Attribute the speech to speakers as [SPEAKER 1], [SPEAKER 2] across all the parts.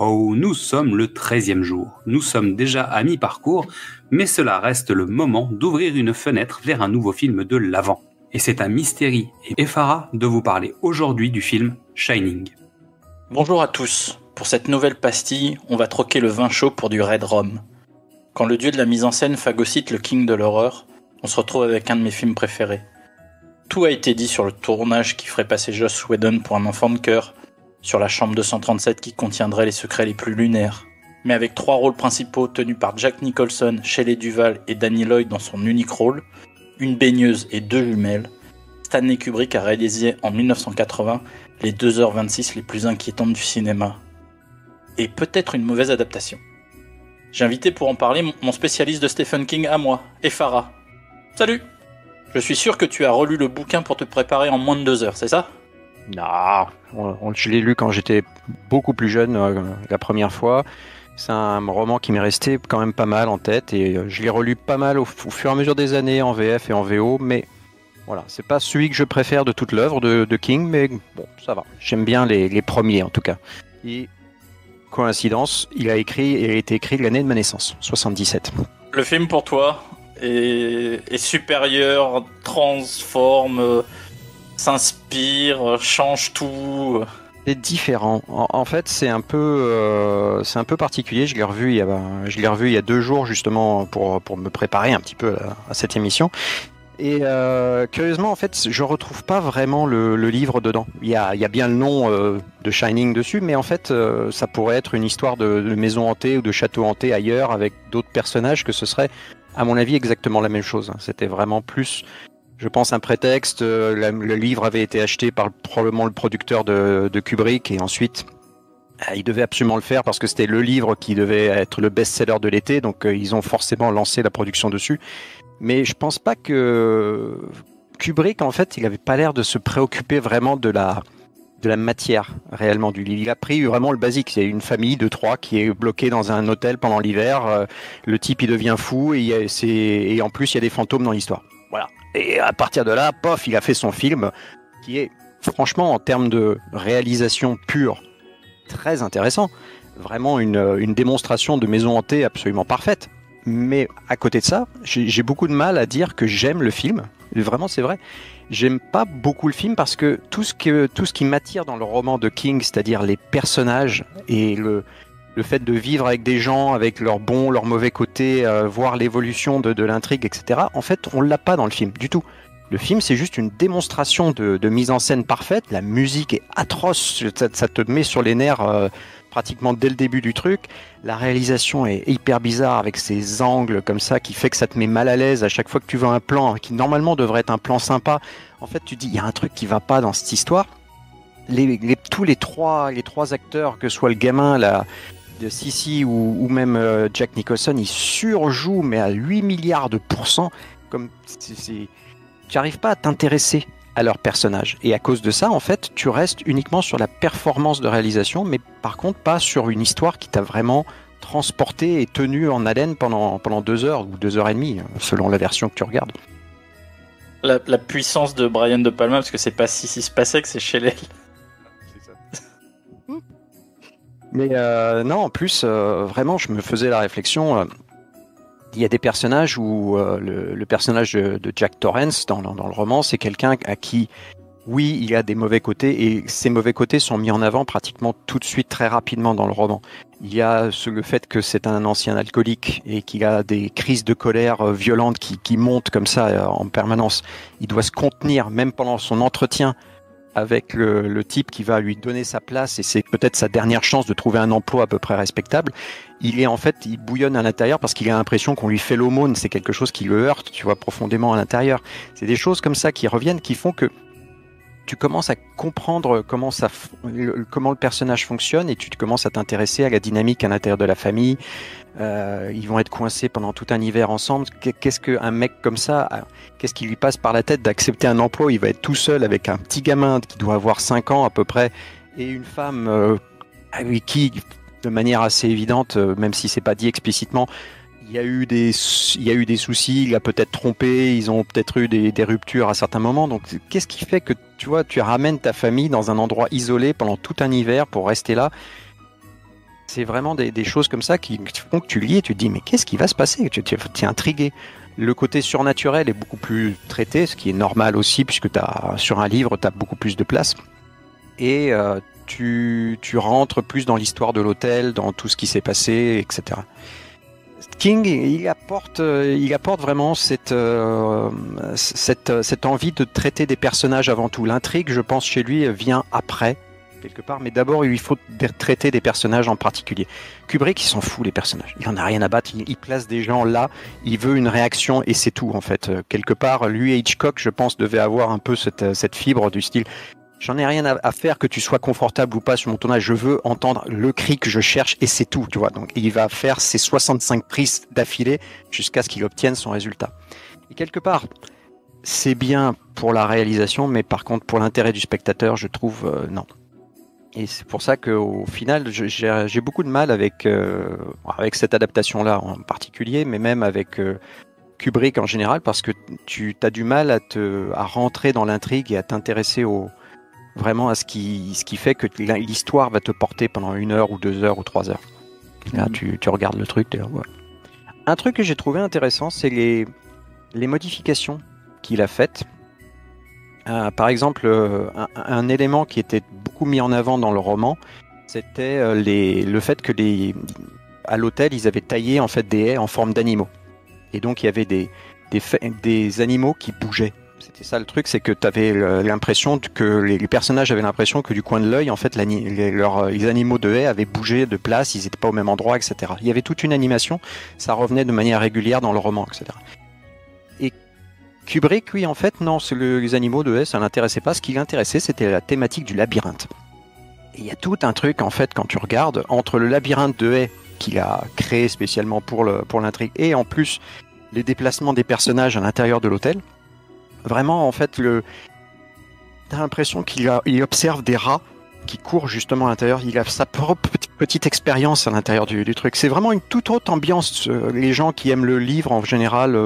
[SPEAKER 1] oh, nous sommes le 13e jour. Nous sommes déjà à mi-parcours, mais cela reste le moment d'ouvrir une fenêtre vers un nouveau film de l'Avent. Et c'est à Mystery et Efara de vous parler aujourd'hui du film Shining.
[SPEAKER 2] Bonjour à tous. Pour cette nouvelle pastille, on va troquer le vin chaud pour du Red Rum. Quand le dieu de la mise en scène phagocyte le king de l'horreur, on se retrouve avec un de mes films préférés. Tout a été dit sur le tournage qui ferait passer Joss Whedon pour un enfant de cœur, sur la chambre 237 qui contiendrait les secrets les plus lunaires. Mais avec 3 rôles principaux tenus par Jack Nicholson, Shelley Duvall et Danny Lloyd dans son unique rôle, une baigneuse et 2 jumelles, Stanley Kubrick a réalisé en 1980 les 2h26 les plus inquiétantes du cinéma. Et peut-être une mauvaise adaptation. J'ai invité pour en parler mon spécialiste de Stephen King à moi, Efara. Salut! Je suis sûr que tu as relu le bouquin pour te préparer en moins de 2 heures, c'est ça?
[SPEAKER 3] Non, je l'ai lu quand j'étais beaucoup plus jeune, la première fois. C'est un roman qui m'est resté quand même pas mal en tête et je l'ai relu pas mal au fur et à mesure des années en VF et en VO, mais voilà, c'est pas celui que je préfère de toute l'œuvre de King, mais bon, ça va. J'aime bien les premiers en tout cas. Et coïncidence, il a été écrit l'année de ma naissance, 77.
[SPEAKER 2] Le film pour toi est supérieur, transforme, s'inspire, change tout.
[SPEAKER 3] C'est différent. En fait, c'est un peu particulier. Je l'ai revu il y a 2 jours justement pour me préparer un petit peu à cette émission. Et curieusement, en fait, je retrouve pas vraiment le livre dedans. Il y a bien le nom de Shining dessus, mais en fait, ça pourrait être une histoire de maison hantée ou de château hanté ailleurs avec d'autres personnages que ce serait, à mon avis, exactement la même chose. C'était vraiment plus, je pense, un prétexte. Le livre avait été acheté par probablement le producteur de Kubrick et ensuite, il devait absolument le faire parce que c'était le livre qui devait être le best-seller de l'été, donc ils ont forcément lancé la production dessus. Mais je pense pas que Kubrick, en fait, il avait pas l'air de se préoccuper vraiment de la matière réellement du livre. Il a pris vraiment le basique. Il y a une famille de 3 qui est bloquée dans un hôtel pendant l'hiver. Le type, il devient fou et en plus, il y a des fantômes dans l'histoire. Voilà. Et à partir de là, pof, il a fait son film qui est, franchement, en termes de réalisation pure, très intéressant. Vraiment une démonstration de maison hantée absolument parfaite. Mais à côté de ça, j'ai beaucoup de mal à dire que j'aime le film. Vraiment, c'est vrai. J'aime pas beaucoup le film parce que tout ce qui m'attire dans le roman de King, c'est-à-dire les personnages et le fait de vivre avec des gens, avec leurs bons, leurs mauvais côtés, voir l'évolution de l'intrigue, etc. En fait, on l'a pas dans le film du tout. Le film, c'est juste une démonstration de mise en scène parfaite. La musique est atroce, ça te met sur les nerfs pratiquement dès le début du truc. La réalisation est hyper bizarre avec ces angles comme ça qui fait que ça te met mal à l'aise à chaque fois que tu vois un plan qui normalement devrait être un plan sympa. En fait, tu te dis, il y a un truc qui va pas dans cette histoire. Tous les trois acteurs, que ce soit le gamin là, de Sissi ou même Jack Nicholson, ils surjouent mais à 8 milliards de %. Comme tu n'arrives pas à t'intéresser à leur personnage. Et à cause de ça, en fait, tu restes uniquement sur la performance de réalisation, mais par contre pas sur une histoire qui t'a vraiment transporté et tenu en haleine pendant 2 heures ou 2 heures et demie, selon la version que tu regardes.
[SPEAKER 2] La puissance de Brian De Palma, parce que c'est pas Sissy Spacek, c'est Shelley.
[SPEAKER 3] C'est ça. Mais non, en plus, vraiment, je me faisais la réflexion. Il y a des personnages où le personnage de Jack Torrance dans le roman, c'est quelqu'un à qui, oui, il y a des mauvais côtés et ces mauvais côtés sont mis en avant pratiquement tout de suite, très rapidement dans le roman. Il y a le fait que c'est un ancien alcoolique et qu'il a des crises de colère violentes qui montent comme ça en permanence. Il doit se contenir, même pendant son entretien avec le type qui va lui donner sa place et c'est peut-être sa dernière chance de trouver un emploi à peu près respectable. Il bouillonne à l'intérieur parce qu'il a l'impression qu'on lui fait l'aumône. C'est quelque chose qui le heurte, tu vois, profondément à l'intérieur. C'est des choses comme ça qui reviennent, qui font que tu commences à comprendre comment le personnage fonctionne et tu commences à t'intéresser à la dynamique à l'intérieur de la famille. Ils vont être coincés pendant tout un hiver ensemble. Qu'est-ce qu'un mec comme ça, qu'est-ce qui lui passe par la tête d'accepter un emploi où il va être tout seul avec un petit gamin qui doit avoir 5 ans à peu près et une femme avec qui, de manière assez évidente, même si c'est pas dit explicitement, il y a eu des soucis, il a peut-être trompé, ils ont peut-être eu des ruptures à certains moments. Donc, qu'est-ce qui fait que tu ramènes ta famille dans un endroit isolé pendant tout un hiver pour rester là? C'est vraiment des choses comme ça qui font que tu lis et tu te dis mais qu'est-ce qui va se passer, tu es intrigué. Le côté surnaturel est beaucoup plus traité, ce qui est normal aussi puisque sur un livre tu as beaucoup plus de place. Et tu rentres plus dans l'histoire de l'hôtel, dans tout ce qui s'est passé, etc. King, il apporte vraiment cette envie de traiter des personnages avant tout. L'intrigue, je pense, chez lui, vient après, quelque part, mais d'abord, il faut traiter des personnages en particulier. Kubrick, il s'en fout, les personnages. Il en a rien à battre, il place des gens là, il veut une réaction, et c'est tout, en fait. Quelque part, lui et Hitchcock, je pense, devaient avoir un peu cette fibre du style... J'en ai rien à faire que tu sois confortable ou pas sur mon tournage. Je veux entendre le cri que je cherche et c'est tout, tu vois. Donc, il va faire ses 65 prises d'affilée jusqu'à ce qu'il obtienne son résultat. Et quelque part, c'est bien pour la réalisation, mais par contre, pour l'intérêt du spectateur, je trouve non. Et c'est pour ça qu'au final, j'ai beaucoup de mal avec cette adaptation-là en particulier, mais même avec Kubrick en général, parce que tu as du mal à rentrer dans l'intrigue et à t'intéresser vraiment à ce qui fait que l'histoire va te porter pendant 1 heure ou 2 heures ou 3 heures. Là, tu regardes le truc. Ouais. Un truc que j'ai trouvé intéressant, c'est les modifications qu'il a faites. Par exemple, un élément qui était beaucoup mis en avant dans le roman, c'était le fait que à l'hôtel, ils avaient taillé en fait des haies en forme d'animaux. Et donc, il y avait des animaux qui bougeaient. C'était ça le truc, c'est que tu avais l'impression que les personnages avaient l'impression que du coin de l'œil, en fait, les animaux de haie avaient bougé de place, ils n'étaient pas au même endroit, etc. Il y avait toute une animation, ça revenait de manière régulière dans le roman, etc. Et Kubrick, oui, en fait, non, les animaux de haie, ça l'intéressait pas. Ce qui l'intéressait, c'était la thématique du labyrinthe. Et il y a tout un truc, en fait, quand tu regardes, entre le labyrinthe de haie qu'il a créé spécialement pour l'intrigue, et en plus les déplacements des personnages à l'intérieur de l'hôtel. Vraiment, en fait, t'as l'impression qu'il observe des rats qui courent justement à l'intérieur. Il a sa propre petite expérience à l'intérieur du truc. C'est vraiment une toute autre ambiance. Les gens qui aiment le livre, en général,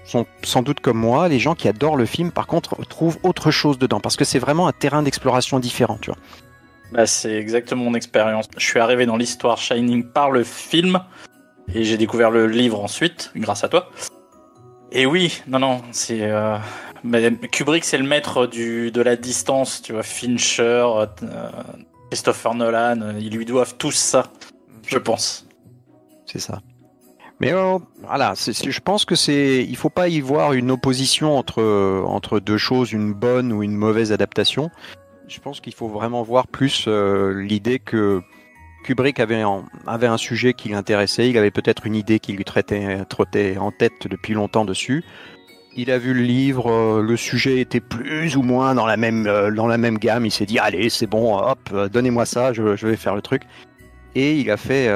[SPEAKER 3] sont sans doute comme moi. Les gens qui adorent le film, par contre, trouvent autre chose dedans. Parce que c'est vraiment un terrain d'exploration différent, tu vois.
[SPEAKER 2] Bah, c'est exactement mon expérience. Je suis arrivé dans l'histoire Shining par le film. Et j'ai découvert le livre ensuite, grâce à toi. Et oui, non, c'est... Mais Kubrick, c'est le maître de la distance, tu vois, Fincher, Christopher Nolan, ils lui doivent tous ça, je pense.
[SPEAKER 3] C'est ça. Mais voilà, je pense que il faut pas y voir une opposition entre deux choses, une bonne ou une mauvaise adaptation. Je pense qu'il faut vraiment voir plus l'idée que Kubrick avait un sujet qui l'intéressait, il avait peut-être une idée qui lui trottait en tête depuis longtemps dessus. Il a vu le livre, le sujet était plus ou moins dans la même gamme, il s'est dit allez c'est bon, hop, donnez-moi ça, je vais faire le truc. Et il a fait,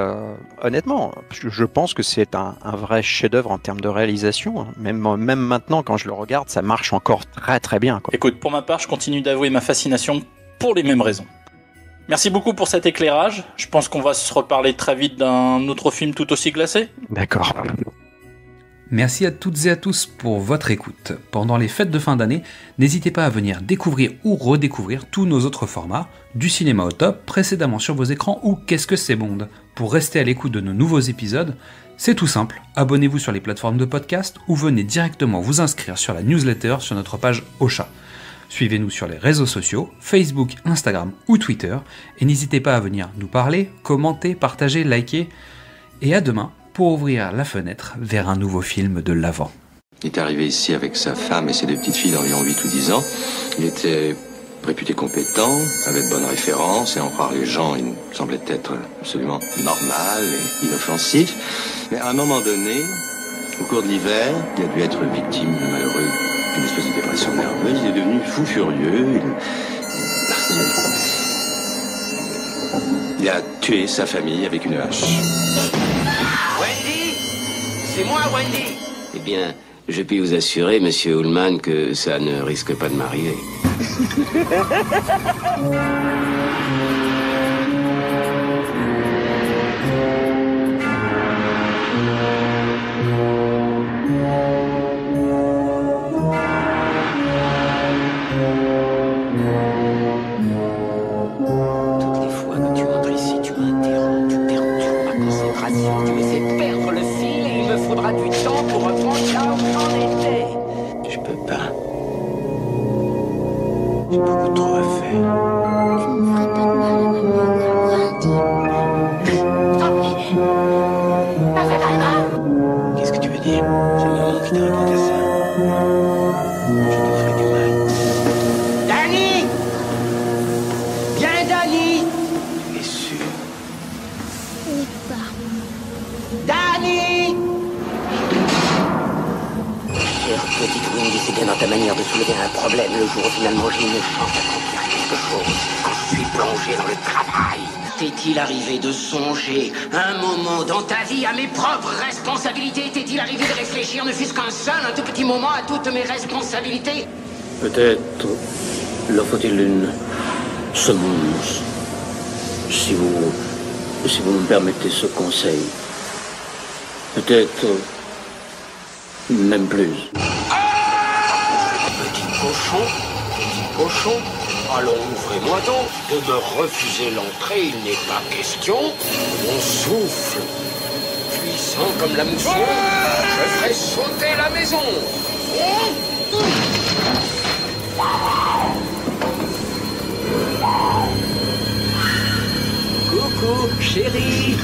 [SPEAKER 3] honnêtement, je pense que c'est un vrai chef-d'œuvre en termes de réalisation. Hein. Même maintenant, quand je le regarde, ça marche encore très très bien, quoi.
[SPEAKER 2] Écoute, pour ma part, je continue d'avouer ma fascination pour les mêmes raisons. Merci beaucoup pour cet éclairage. Je pense qu'on va se reparler très vite d'un autre film tout aussi glacé.
[SPEAKER 3] D'accord.
[SPEAKER 1] Merci à toutes et à tous pour votre écoute. Pendant les fêtes de fin d'année, n'hésitez pas à venir découvrir ou redécouvrir tous nos autres formats, du cinéma au top, précédemment sur vos écrans ou Qu'est-ce que c'est Bond. Pour rester à l'écoute de nos nouveaux épisodes, c'est tout simple, abonnez-vous sur les plateformes de podcast ou venez directement vous inscrire sur la newsletter sur notre page Ocha. Suivez-nous sur les réseaux sociaux, Facebook, Instagram ou Twitter, et n'hésitez pas à venir nous parler, commenter, partager, liker, et à demain pour ouvrir la fenêtre vers un nouveau film de l'Avent.
[SPEAKER 4] Il est arrivé ici avec sa femme et ses 2 petites filles d'environ 8 ou 10 ans. Il était réputé compétent, avait de bonnes références, et en croire les gens, il semblait être absolument normal et inoffensif. Mais à un moment donné, au cours de l'hiver, il a dû être victime, malheureux, d'une espèce de dépression nerveuse. Il est devenu fou furieux. Il a tué sa famille avec une hache.
[SPEAKER 5] Wendy, c'est moi, Wendy.
[SPEAKER 4] Eh bien, je puis vous assurer, monsieur Ullman, que ça ne risque pas de m'arriver.
[SPEAKER 5] Toutes les fois que tu entres ici, tu m'interromps. temps pour reprendre là où j'en étais.
[SPEAKER 4] Je peux pas. J'ai beaucoup trop à faire.
[SPEAKER 6] Tu ne ferais pas de mal à maman,
[SPEAKER 4] Qu'est-ce que tu veux dire? C'est maman qui t'a raconté ça. Je te ferai du mal.
[SPEAKER 5] Danny! Viens, Danny!
[SPEAKER 4] Tu es sûr?
[SPEAKER 6] Oui, pas.
[SPEAKER 5] Danny!
[SPEAKER 7] Chère petite Wendy, c'est bien dans ta manière de soulever un problème le jour où finalement j'ai une chance d'accomplir quelque chose. Quand je suis plongé dans le travail.
[SPEAKER 5] T'est-il arrivé de songer un moment dans ta vie à mes propres responsabilités? T'est-il arrivé de réfléchir ne fût-ce qu'un seul, un tout petit moment à toutes mes responsabilités?
[SPEAKER 7] Peut-être leur faut-il une semonce. Si vous me permettez ce conseil. Peut-être même plus.
[SPEAKER 5] Petit cochon, allons, ouvrez-moi donc. De me refuser l'entrée, il n'est pas question. Mon souffle, puissant comme la mousson, je ferai sauter la maison. Coucou, chérie.